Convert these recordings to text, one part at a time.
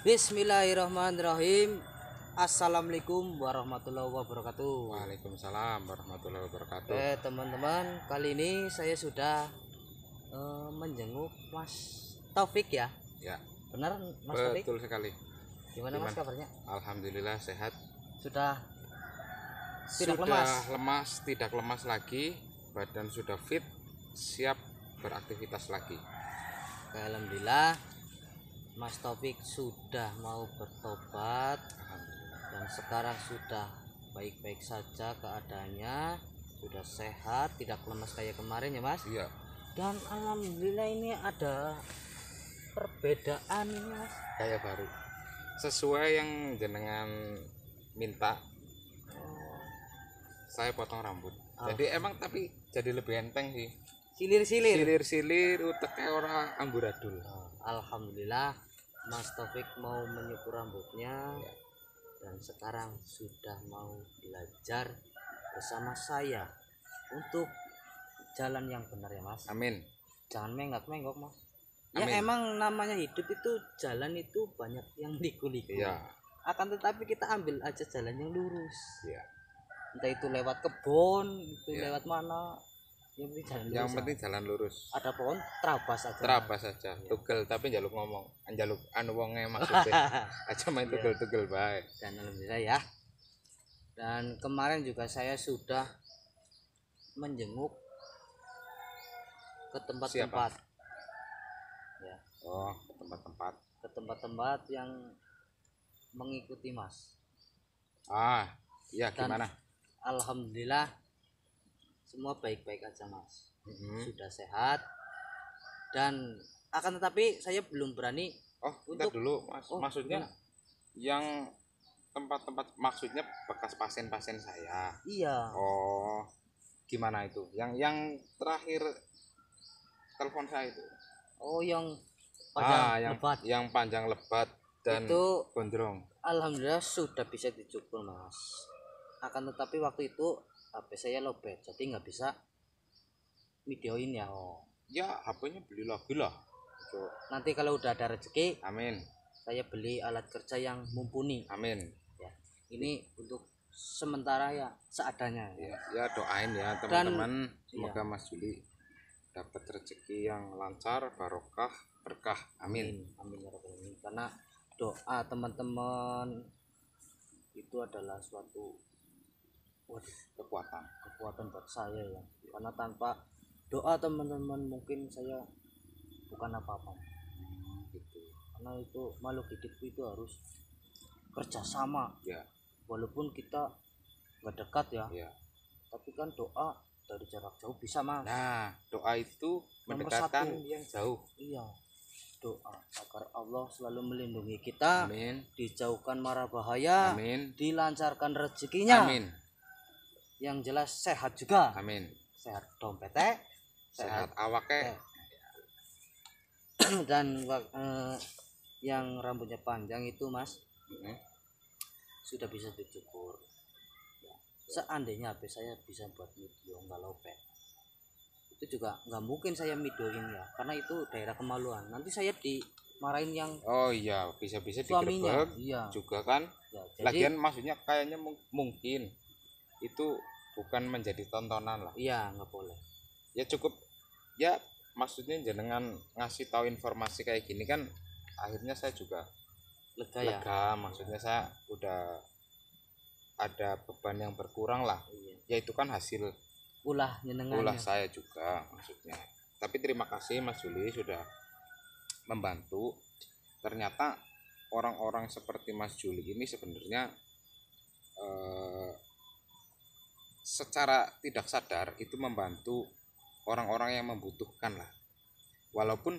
Bismillahirrahmanirrahim. Assalamualaikum warahmatullahi wabarakatuh. Waalaikumsalam warahmatullahi wabarakatuh. Teman-teman, kali ini saya sudah menjenguk Mas Taufik ya. Ya, Benar Mas Taufik? betul sekali. Gimana Mas kabarnya? Alhamdulillah sehat. Sudah tidak lemas, tidak lemas lagi. Badan sudah fit, siap beraktivitas lagi. Alhamdulillah, Mas Taufik sudah mau bertobat dan sekarang sudah baik-baik saja keadaannya, sudah sehat, tidak lemas kayak kemarin ya Mas. Iya. Dan alhamdulillah ini ada perbedaan ini Mas, Kayak baru. Sesuai yang jenengan minta, saya potong rambut. Jadi emang tapi jadi lebih enteng sih. Silir-silir uteknya orang amburadul. Alhamdulillah Mas Taufik mau menyukur rambutnya ya. Dan sekarang sudah mau belajar bersama saya untuk jalan yang benar ya Mas. Amin. Jangan menggok Mas. Ya amin. Emang namanya hidup itu jalan itu banyak yang liku-liku ya. Akan tetapi kita ambil aja jalan yang lurus ya. Entah itu lewat kebun, itu ya. Lewat mana, yang penting jalan lurus. Ada pohon terabas saja ya. Tugel tapi jaluk ngomong, jaluk anu wonge maksudnya. Aja main tugel-tugel baik. Dan alhamdulillah ya. Dan kemarin juga saya sudah menjenguk ke tempat-tempat ya. Oh, ke tempat-tempat yang mengikuti Mas. Iya, gimana? Alhamdulillah semua baik-baik aja Mas. Sudah sehat. Dan akan tetapi saya belum berani. Untuk dulu Mas. Maksudnya yang tempat-tempat maksudnya bekas pasien-pasien saya. Iya. Oh, gimana itu? Yang terakhir telepon saya itu. Oh, yang panjang lebat. Yang panjang lebat dan itu gondrong. Alhamdulillah sudah bisa dicukur Mas. Akan tetapi waktu itu HP saya lowbat, jadi nggak bisa videoin ya. Ya HP-nya beli lagi lah. Nanti kalau udah ada rezeki, amin, saya beli alat kerja yang mumpuni. Amin Ya, ini untuk sementara ya seadanya ya doain ya teman-teman. Semoga Mas Juli dapat rezeki yang lancar, barokah, berkah. Amin. Amin ya rabbal alamin. Karena doa teman-teman itu adalah suatu kekuatan buat saya ya. Karena tanpa doa teman-teman mungkin saya bukan apa-apa gitu. Karena itu makhluk hidup itu harus kerjasama ya. Walaupun kita nggak dekat ya. Tapi kan doa dari jarak jauh bisa Mas. Nah, doa itu mendekatkan yang jauh. Iya, doa agar Allah selalu melindungi kita. Amin. Dijauhkan mara bahaya. Amin. Dilancarkan rezekinya. Amin. Yang jelas sehat juga. Amin. Sehat dompetnya, sehat awaknya. Dan yang rambutnya panjang itu Mas, sudah bisa dicukur. Ya. Seandainya HP saya bisa buat video nggak lowbat, itu juga nggak mungkin saya videoin ya, karena itu daerah kemaluan. Nanti saya dimarahin yang bisa-bisa digerebek juga kan ya, jadi, lagian maksudnya kayaknya mungkin itu bukan menjadi tontonan lah. Iya, nggak boleh ya, cukup ya, maksudnya jenengan ngasih tahu informasi kayak gini kan akhirnya saya juga lega ya. Maksudnya saya udah ada beban yang berkurang lah. Ya itu kan hasil ulah saya juga maksudnya. Tapi terima kasih Mas Juli sudah membantu. Ternyata orang-orang seperti Mas Juli ini sebenarnya secara tidak sadar itu membantu orang-orang yang membutuhkan lah. Walaupun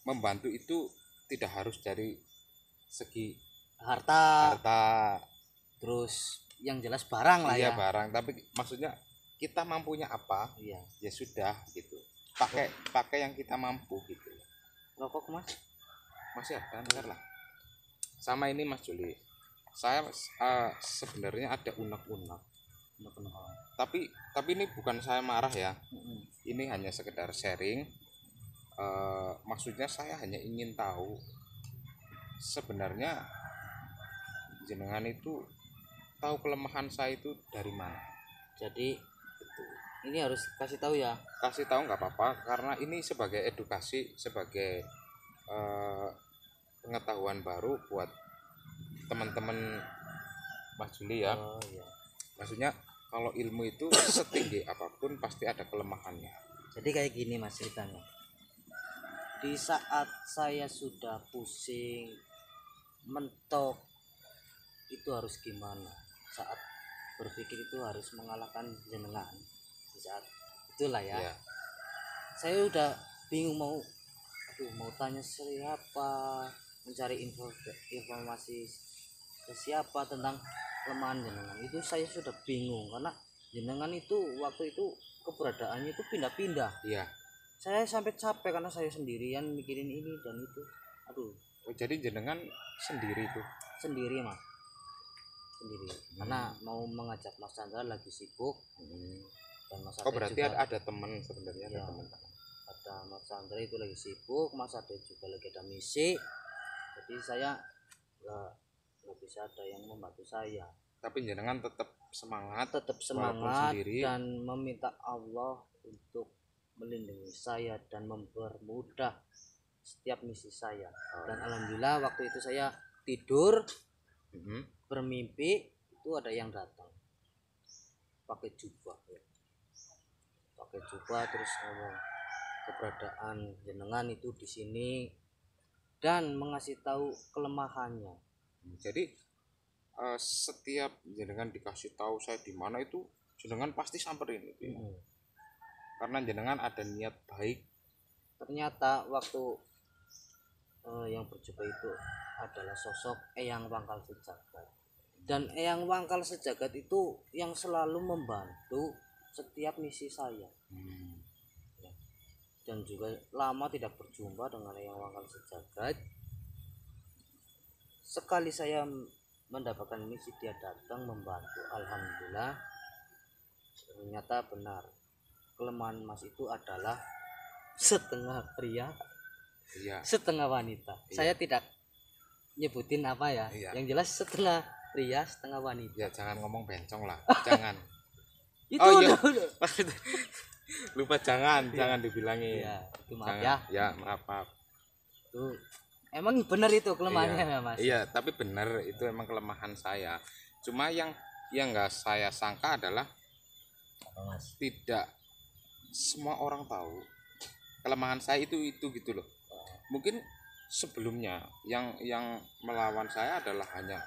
membantu itu tidak harus dari segi harta terus yang jelas barang lah ya. Barang, tapi maksudnya kita mampunya apa? Ya sudah gitu. Pakai yang kita mampu gitu. Rokok Mas? Masih ada, bentar lah. Sama ini Mas Juli. Saya sebenarnya ada unek-unek. Tapi ini bukan saya marah ya. Ini hanya sekedar sharing. maksudnya saya hanya ingin tahu sebenarnya jenengan itu tahu kelemahan saya itu dari mana. Jadi ini harus kasih tahu ya. Kasih tahu nggak apa-apa, karena ini sebagai edukasi, sebagai pengetahuan baru buat teman-teman Mas Juli ya. Oh iya. Maksudnya kalau ilmu itu setinggi apapun pasti ada kelemahannya. Jadi kayak gini Mas ceritanya. Di saat saya sudah pusing, mentok, itu harus gimana? Saat berpikir itu harus mengalahkan jenengan. Di saat itulah ya. Iya. Saya udah bingung mau tanya siapa, mencari informasi ke siapa tentang kelemahan jenengan. Itu saya sudah bingung karena jenengan itu waktu itu keberadaannya itu pindah-pindah. Iya. Saya sampai capek karena saya sendirian mikirin ini dan itu. Aduh, Oh, jadi jenengan sendiri tuh. sendiri Mas. Sendiri. Karena mau mengajak Mas Chandra lagi sibuk dan Mas Oh, Ade berarti juga ada teman sebenarnya, Iya. ada teman. ada Mas Chandra itu lagi sibuk, Mas Ade juga lagi ada misi. Jadi saya nggak bisa ada yang membantu saya. Tapi jenengan tetap semangat, Tetap walaupun semangat sendiri. dan meminta Allah untuk melindungi saya dan mempermudah setiap misi saya. Dan alhamdulillah waktu itu saya tidur bermimpi itu ada yang datang pakai jubah ya. Pakai jubah terus ngomong keberadaan jenengan itu di sini dan mengasih tahu kelemahannya. Jadi setiap jenengan dikasih tahu saya di mana itu jenengan pasti samperin itu ya. Karena jenengan ada niat baik. Ternyata waktu yang berjubah itu adalah sosok Eyang Wangkal Sejagat. Dan Eyang Wangkal Sejagat itu yang selalu membantu setiap misi saya. Ya. Dan juga lama tidak berjumpa dengan Eyang Wangkal Sejagat. Sekali saya mendapatkan misi dia datang membantu. Alhamdulillah ternyata benar. Kelemahan Mas itu adalah setengah pria, Iya. setengah wanita. Iya. Saya tidak nyebutin apa ya. Iya. Yang jelas setengah pria, setengah wanita. Ya jangan ngomong bencong lah. Jangan. Itu Oh, iya. udah. Lupa jangan dibilangin. Iya, itu maaf Jangan. ya. Ya, maaf. Itu emang benar itu kelemahannya Iya. Mas. Iya, tapi benar itu emang kelemahan saya. Cuma yang nggak saya sangka adalah Apa, Mas? tidak semua orang tahu kelemahan saya itu gitu loh. Mungkin sebelumnya yang melawan saya adalah hanya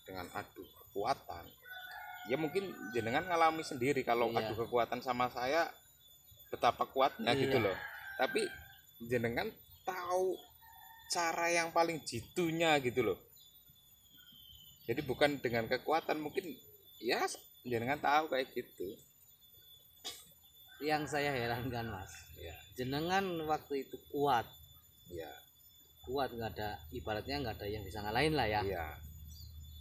dengan adu kekuatan. Ya mungkin jenengan ngalami sendiri kalau Iya. adu kekuatan sama saya betapa kuatnya Iya. gitu loh. Tapi jenengan tahu cara yang paling jitunya gitu loh. Jadi bukan dengan kekuatan, mungkin ya jenengan tahu kayak gitu. Yang saya herankan Mas, Ya. jenengan waktu itu kuat, Ya. nggak ada, ibaratnya nggak ada yang bisa ngalahin lah ya. Iya.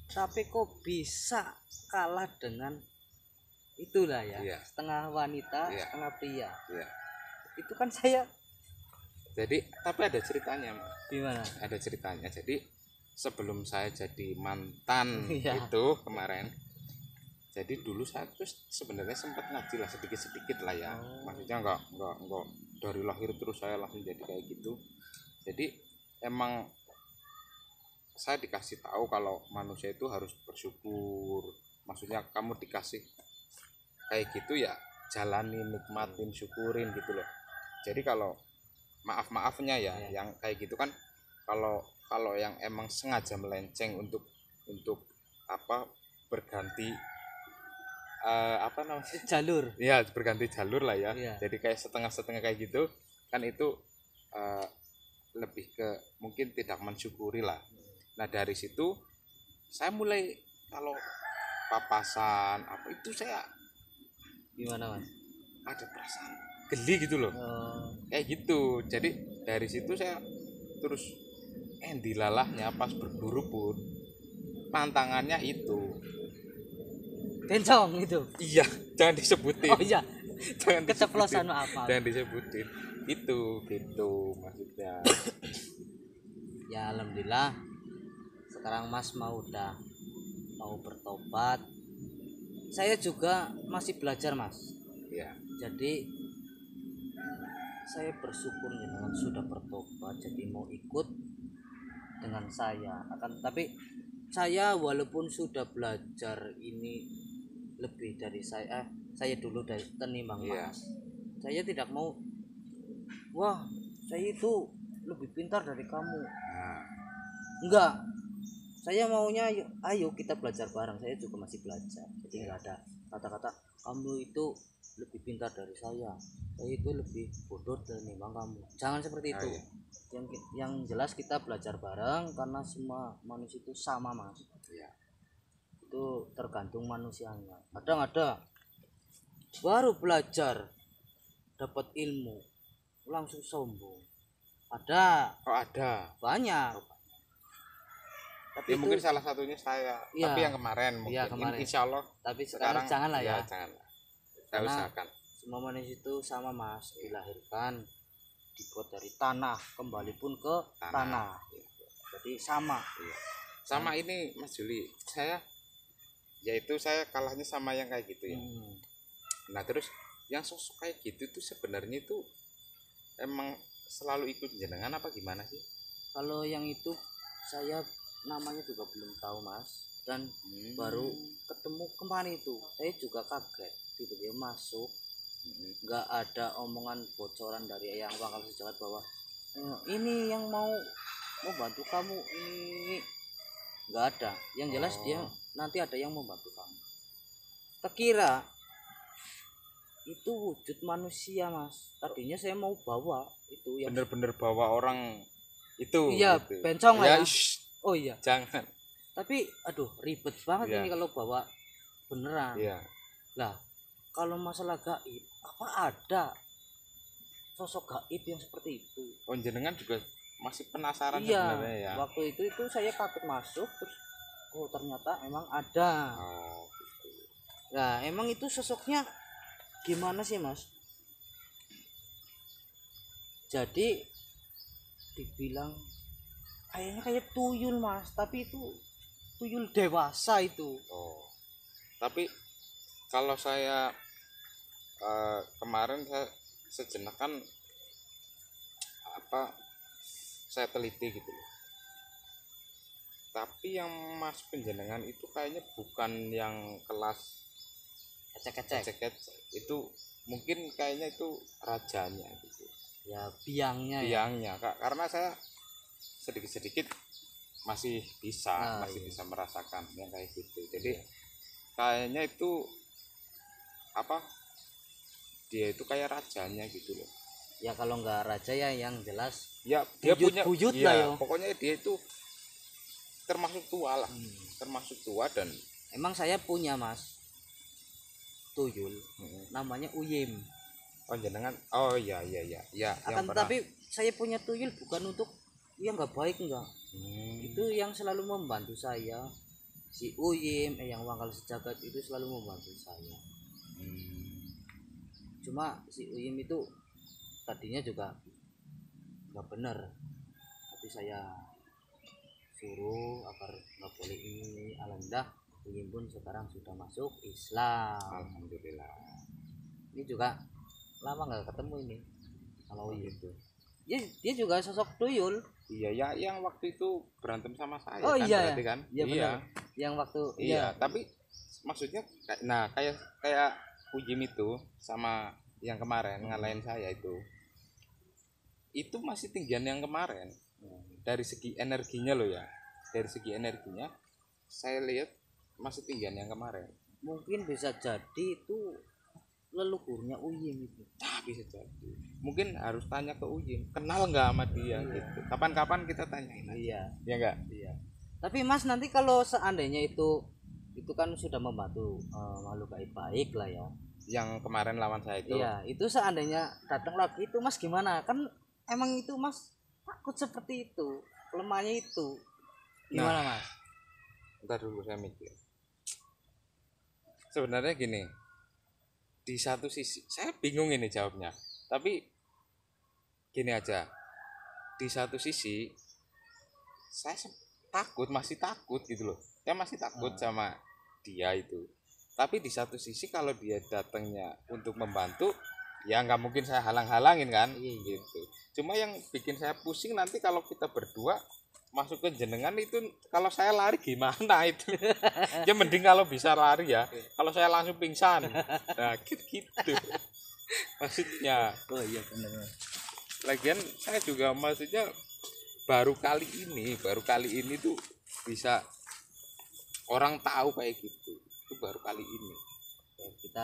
Tapi kok bisa kalah dengan itulah ya, Iya. setengah wanita, Iya. setengah pria. Iya. Itu kan saya Jadi tapi ada ceritanya, Mas. gimana? Ada ceritanya. Jadi sebelum saya jadi mantan Iya. itu kemarin, jadi dulu saya tuh sebenarnya sempat ngaji lah sedikit lah ya. Maksudnya nggak dari lahir terus saya langsung jadi kayak gitu. Jadi emang saya dikasih tahu kalau manusia itu harus bersyukur. Maksudnya kamu dikasih kayak gitu ya jalanin, nikmatin, syukurin gitu loh. Jadi kalau maafnya ya, Iya. yang kayak gitu kan kalau yang emang sengaja melenceng untuk apa berganti apa namanya, Jalur. ya berganti jalur lah ya. Iya. Jadi kayak setengah kayak gitu kan, itu lebih ke mungkin tidak mensyukuri lah. Nah dari situ saya mulai kalau papasan apa itu saya Gimana Mas? ada perasaan geli gitu loh, kayak gitu. Jadi dari situ saya terus dilalahnya pas berburu pun tantangannya itu. Bencong itu. Iya, jangan disebutin. Oh iya, Jangan keceplosan disebutin. maaf. Jangan disebutin. gitu maksudnya. Ya alhamdulillah sekarang Mas udah mau bertobat. Saya juga masih belajar Mas. Ya. Jadi saya bersyukur dengan sudah bertobat, jadi mau ikut dengan saya. Tapi saya walaupun sudah belajar ini lebih dari saya dulu dari tenimbang Mas. Saya tidak mau, wah saya itu lebih pintar dari kamu. Enggak, saya maunya ayo kita belajar bareng. Saya juga masih belajar, jadi nggak ada kata-kata kamu itu lebih pintar dari saya itu lebih bodoh daripada kamu. Jangan seperti itu. Yang jelas kita belajar bareng karena semua manusia itu sama Mas. Itu tergantung manusianya. Kadang ada baru belajar dapat ilmu langsung sombong. Ada banyak. Tapi ya, mungkin salah satunya saya. Tapi yang kemarin mungkin. Insya Allah. Tapi sekarang janganlah ya. Janganlah. Saya usahakan. Semua manusia itu sama Mas, dilahirkan dibuat dari tanah, kembali pun ke tanah. Jadi sama. Sama ini Mas Juli, saya kalahnya sama yang kayak gitu ya. Nah terus yang sosok kayak gitu tuh sebenarnya itu emang selalu ikut jenengan apa gimana sih? Kalau yang itu saya namanya juga belum tahu Mas, dan baru ketemu kemarin itu. Saya juga kaget tiba-tiba masuk, nggak ada omongan bocoran dari Eyang Wangkal Sejagat bahwa ini yang mau bantu kamu, ini nggak ada. Yang jelas dia nanti ada yang membantu kamu. Terkira itu wujud manusia Mas. Tadinya saya mau bawa itu yang bener-bener bawa orang itu. Iya gitu. Bencong lah ya. Oh iya. Jangan. Tapi aduh ribet banget ini kalau bawa beneran. Lah kalau masalah gaib, apa ada sosok gaib yang seperti itu? Oh jenengan juga masih penasaran sebenarnya ya. Waktu itu saya takut masuk, terus ternyata emang ada. Gitu. Nah emang itu sosoknya gimana sih Mas? Jadi dibilang kayaknya kayak tuyul Mas, tapi itu tuyul dewasa itu. Tapi kalau saya kemarin saya sejenak kan saya teliti gitu loh. Tapi yang Mas penjenengan itu kayaknya bukan yang kelas ecek-ecek. Itu mungkin kayaknya itu rajanya gitu. Ya biangnya. Karena saya sedikit-sedikit masih bisa merasakan yang kayak gitu. Jadi kayaknya itu dia itu kayak rajanya gitu loh. Ya kalau nggak raja ya yang jelas ya dia punya buyut lah ya. Pokoknya dia itu termasuk tua lah. Termasuk tua. Dan emang saya punya Mas tuyul namanya Uyim. Jenengan iya tapi saya punya tuyul bukan untuk yang nggak baik, enggak. Itu yang selalu membantu saya. Si Uyim yang Wangkal Sejagat itu selalu membantu saya. Cuma si Uyim itu tadinya juga nggak benar, tapi saya suruh agar nggak boleh ini. Alhamdulillah Uyim pun sekarang sudah masuk Islam. Alhamdulillah. Ini juga lama nggak ketemu ini sama Uyim tuh. Dia juga sosok tuyul. Iya ya, yang waktu itu berantem sama saya berarti kan? Iya. Yang waktu tapi maksudnya kayak Ujim itu sama yang kemarin ngalahin saya itu masih tinggian yang kemarin. Dari segi energinya loh ya. Dari segi energinya saya lihat masih tinggian yang kemarin. Mungkin bisa jadi itu leluhurnya Uyim itu. Bisa jadi. Mungkin harus tanya ke Uyim, kenal nggak sama dia gitu. Kapan-kapan kita tanyain. Iya enggak? Iya. Tapi Mas nanti kalau seandainya itu kan sudah membantu makhluk gaib baik lah ya. Yang kemarin lawan saya itu. Iya, itu seandainya datang lagi itu Mas gimana? Kan emang itu Mas takut seperti itu. Kelemahannya itu. Gimana Mas? Bentar dulu saya mikir. Sebenarnya gini. Di satu sisi saya bingung ini jawabnya, tapi gini aja, di satu sisi saya takut, masih takut gitu loh, saya masih takut sama dia itu. Tapi di satu sisi kalau dia datangnya untuk membantu, ya nggak mungkin saya halang-halangin kan. Iya. Gitu. Cuma yang bikin saya pusing nanti kalau kita berdua masuk ke jenengan itu, kalau saya lari gimana itu. Ya mending kalau bisa lari ya, kalau saya langsung pingsan, nah gitu maksudnya. Oh iya benar. Lagian saya juga maksudnya baru kali ini tuh bisa orang tahu kayak gitu, itu baru kali ini. Ya, kita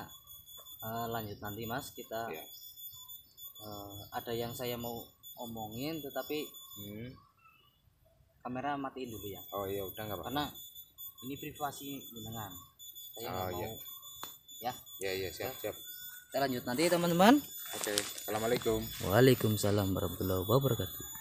lanjut nanti Mas, kita Ya. ada yang saya mau omongin tetapi kamera matiin dulu ya, Oh iya udah nggak apa-apa. karena ini privasi jenengan, saya nggak Oh, mau. iya. Ya Ya siap. kita lanjut nanti teman-teman. Oke, assalamualaikum. Waalaikumsalam warahmatullahi wabarakatuh.